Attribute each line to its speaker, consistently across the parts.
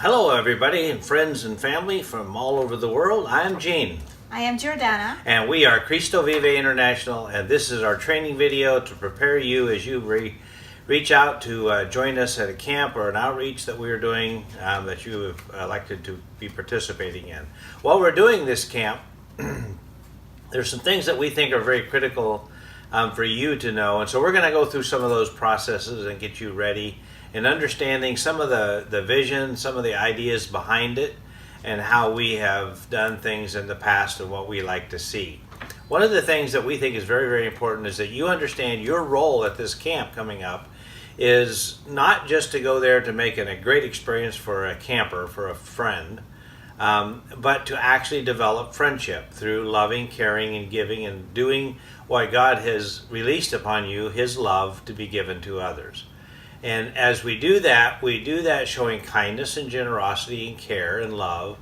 Speaker 1: Hello, everybody, and friends and family from all over the world. I'm Gene.
Speaker 2: I am Jordana.
Speaker 1: And we are Cristo Vive International, and this is our training video to prepare you as you reach out to join us at a camp or an outreach that we are doing that you have elected to be participating in. While we're doing this camp, there's some things that we think are very critical for you to know, and so we're going to go through some of those processes and get you ready and understanding some of the vision, some of the ideas behind it, and how we have done things in the past and what we like to see. One of the things that we think is very, very important is that you understand your role at this camp coming up is not just to go there to make it a great experience for a camper, for a friend, but to actually develop friendship through loving, caring, and giving, and doing what God has released upon you, His love, to be given to others. And as we do that showing kindness and generosity and care and love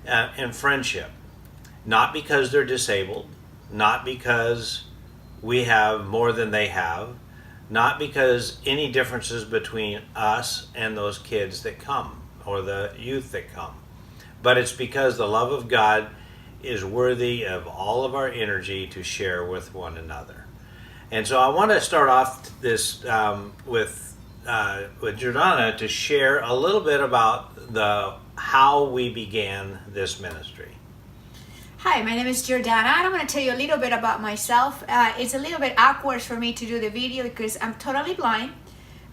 Speaker 1: and friendship. Not because they're disabled, not because we have more than they have, not because any differences between us and those kids that come or the youth that come. But it's because the love of God is worthy of all of our energy to share with one another. And so I want to start off this with Jordana to share a little bit about how we began this ministry.
Speaker 2: Hi, my name is Jordana. I want to tell you a little bit about myself. It's a little bit awkward for me to do the video because I'm totally blind.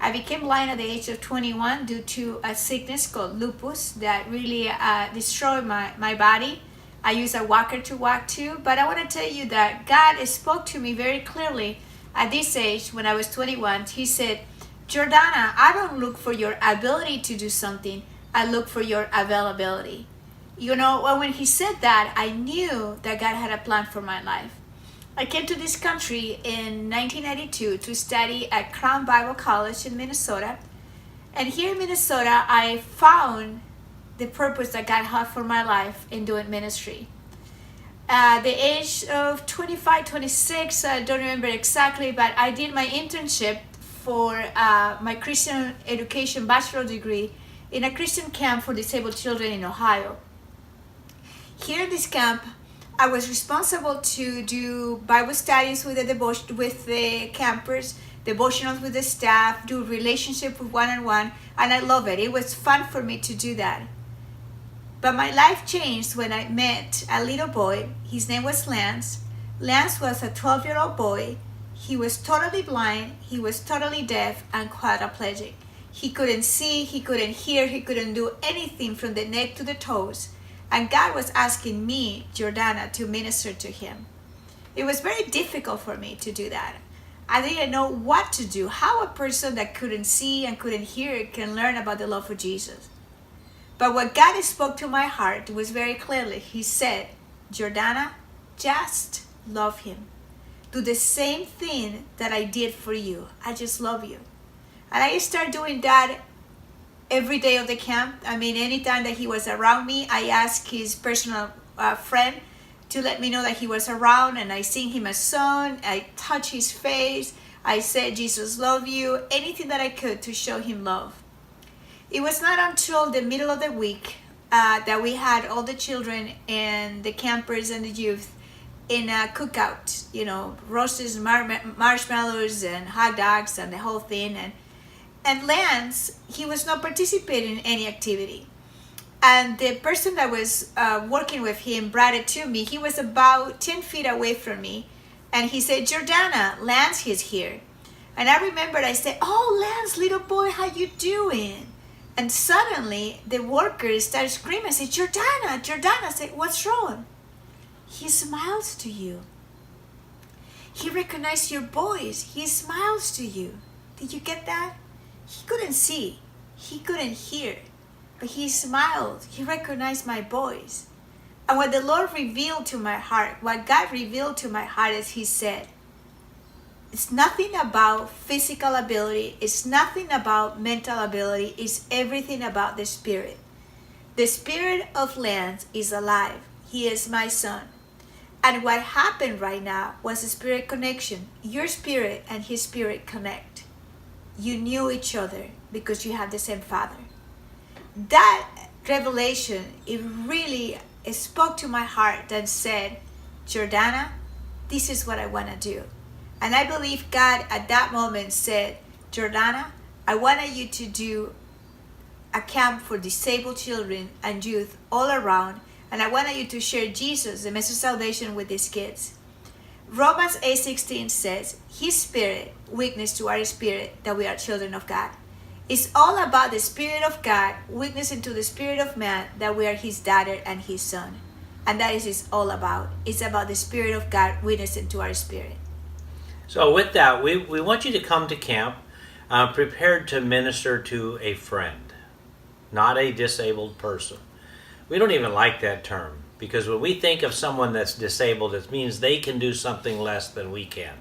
Speaker 2: I became blind at the age of 21 due to a sickness called lupus that really destroyed my body. I use a walker to walk too, but I want to tell you that God spoke to me very clearly at this age when I was 21. He said, Jordana, I don't look for your ability to do something. I look for your availability. You know, when he said that, I knew that God had a plan for my life. I came to this country in 1992 to study at Crown Bible College in Minnesota. And here in Minnesota, I found the purpose that God had for my life in doing ministry. At the age of 25, 26, I don't remember exactly, but I did my internship for my Christian education bachelor degree in a Christian camp for disabled children in Ohio. Here in this camp, I was responsible to do Bible studies with the campers, devotionals with the staff, do relationship with one-on-one, and I love it. It was fun for me to do that. But my life changed when I met a little boy. His name was Lance. Lance was a 12-year-old boy. He was totally blind, he was totally deaf and quadriplegic. He couldn't see, he couldn't hear, he couldn't do anything from the neck to the toes. And God was asking me, Jordana, to minister to him. It was very difficult for me to do that. I didn't know what to do, how a person that couldn't see and couldn't hear can learn about the love of Jesus. But what God spoke to my heart was very clearly. He said, Jordana, just love him. Do the same thing that I did for you. I just love you. And I started doing that every day of the camp. I mean, anytime that he was around me, I asked his personal friend to let me know that he was around, and I sing him a song. I touch his face. I said, Jesus love you. Anything that I could to show him love. It was not until the middle of the week that we had all the children and the campers and the youth in a cookout, you know, roasted marshmallows and hot dogs and the whole thing. And Lance, he was not participating in any activity. And the person that was working with him brought it to me. He was about 10 feet away from me. And he said, Jordana, Lance is here. And I remembered, I said, oh, Lance, little boy, how you doing? And suddenly the workers started screaming. I said, Jordana, Jordana. I said, what's wrong? He smiles to you. He recognized your voice. He smiles to you. Did you get that? He couldn't see. He couldn't hear. But he smiled. He recognized my voice. And what the Lord revealed to my heart, what God revealed to my heart is he said, it's nothing about physical ability. It's nothing about mental ability. It's everything about the Spirit. The Spirit of Lance is alive. He is my son. And what happened right now was a spirit connection. Your spirit and his spirit connect. You knew each other because you have the same father. That revelation, it really spoke to my heart and said, Jordana, this is what I want to do. And I believe God at that moment said, Jordana, I wanted you to do a camp for disabled children and youth all around, and I wanted you to share Jesus, the message of salvation, with these kids. Romans 8:16 says, His Spirit witness to our spirit that we are children of God. It's all about the Spirit of God witnessing to the spirit of man that we are His daughter and His son. And that is it's all about. It's about the Spirit of God witnessing to our spirit.
Speaker 1: So with that, we want you to come to camp prepared to minister to a friend, not a disabled person. We don't even like that term, because when we think of someone that's disabled, it means they can do something less than we can,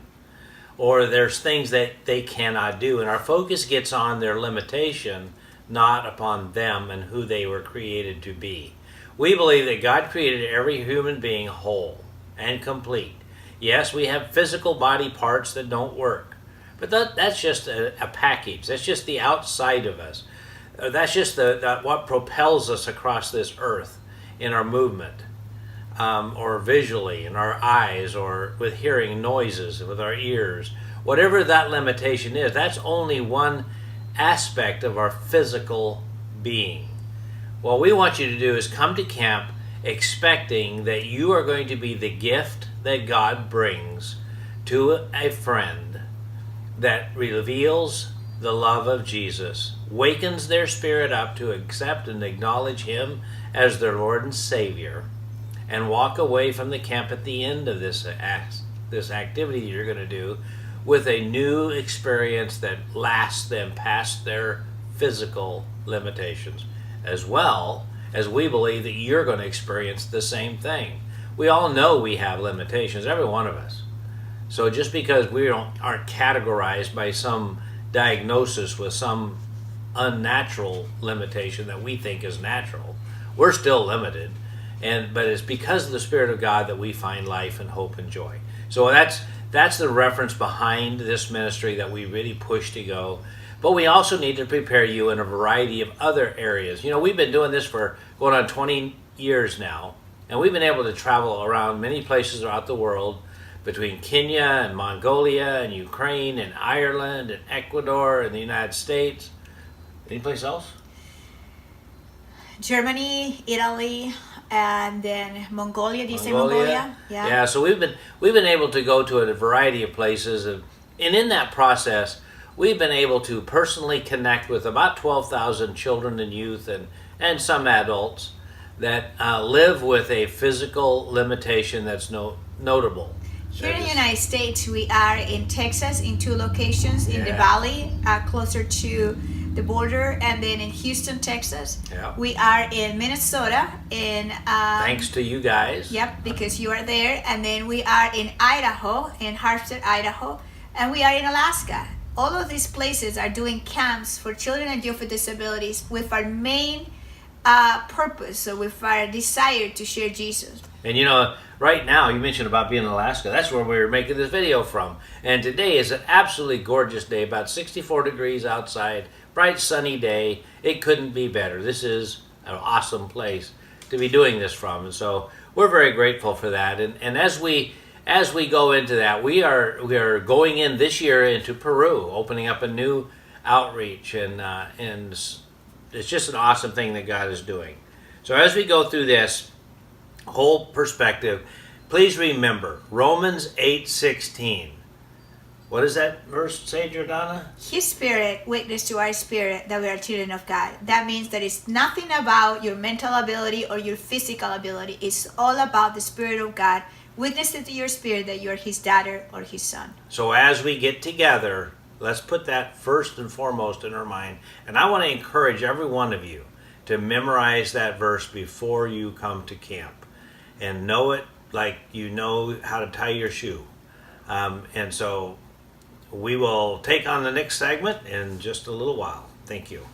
Speaker 1: or there's things that they cannot do, and our focus gets on their limitation, not upon them and who they were created to be. We believe that God created every human being whole and complete. Yes, we have physical body parts that don't work, but that's just a package. That's just the outside of us. That's just what propels us across this earth in our movement, or visually in our eyes, or with hearing noises with our ears. Whatever that limitation is, that's only one aspect of our physical being. What we want you to do is come to camp expecting that you are going to be the gift that God brings to a friend that reveals the love of Jesus, wakens their spirit up to accept and acknowledge Him as their Lord and Savior, and walk away from the camp at the end of this activity that you're going to do with a new experience that lasts them past their physical limitations, as well as we believe that you're going to experience the same thing. We all know we have limitations, every one of us. So just because we aren't categorized by some diagnosis with some unnatural limitation that we think is natural, we're still limited, but it's because of the Spirit of God that we find life and hope and joy. So that's the reference behind this ministry that we really push to go. But we also need to prepare you in a variety of other areas. You know, we've been doing this for going on 20 years now, and we've been able to travel around many places throughout the world, between Kenya and Mongolia and Ukraine and Ireland and Ecuador and the United States. Any place else?
Speaker 2: Germany, Italy, and then Mongolia. Do you say Mongolia?
Speaker 1: Yeah. So we've been able to go to a variety of places, and in that process, we've been able to personally connect with about 12,000 children and youth and some adults that live with a physical limitation that's notable.
Speaker 2: Here in the United States, we are in Texas in 2 locations, in the Valley, closer to the border, and then in Houston, Texas.
Speaker 1: Yeah.
Speaker 2: We are in Minnesota.
Speaker 1: Thanks to you guys.
Speaker 2: Yep, because you are there. And then we are in Idaho, in Harpstead, Idaho. And we are in Alaska. All of these places are doing camps for children and youth with disabilities with our main purpose, so with our desire to share Jesus.
Speaker 1: And you know, right now, you mentioned about being in Alaska. That's where we were making this video from. And today is an absolutely gorgeous day, about 64 degrees outside, bright sunny day. It couldn't be better. This is an awesome place to be doing this from. And so we're very grateful for that. And as we go into that, we are going in this year into Peru, opening up a new outreach, and it's just an awesome thing that God is doing. So as we go through this whole perspective, please remember Romans 8:16. What does that verse say, Jordana?
Speaker 2: His Spirit witness to our spirit that we are children of God. That means that it's nothing about your mental ability or your physical ability. It's all about the Spirit of God witnessing to your spirit that you're His daughter or His son.
Speaker 1: So as we get together, let's put that first and foremost in our mind. And I want to encourage every one of you to memorize that verse before you come to camp. And know it like you know how to tie your shoe. And so we will take on the next segment in just a little while. Thank you.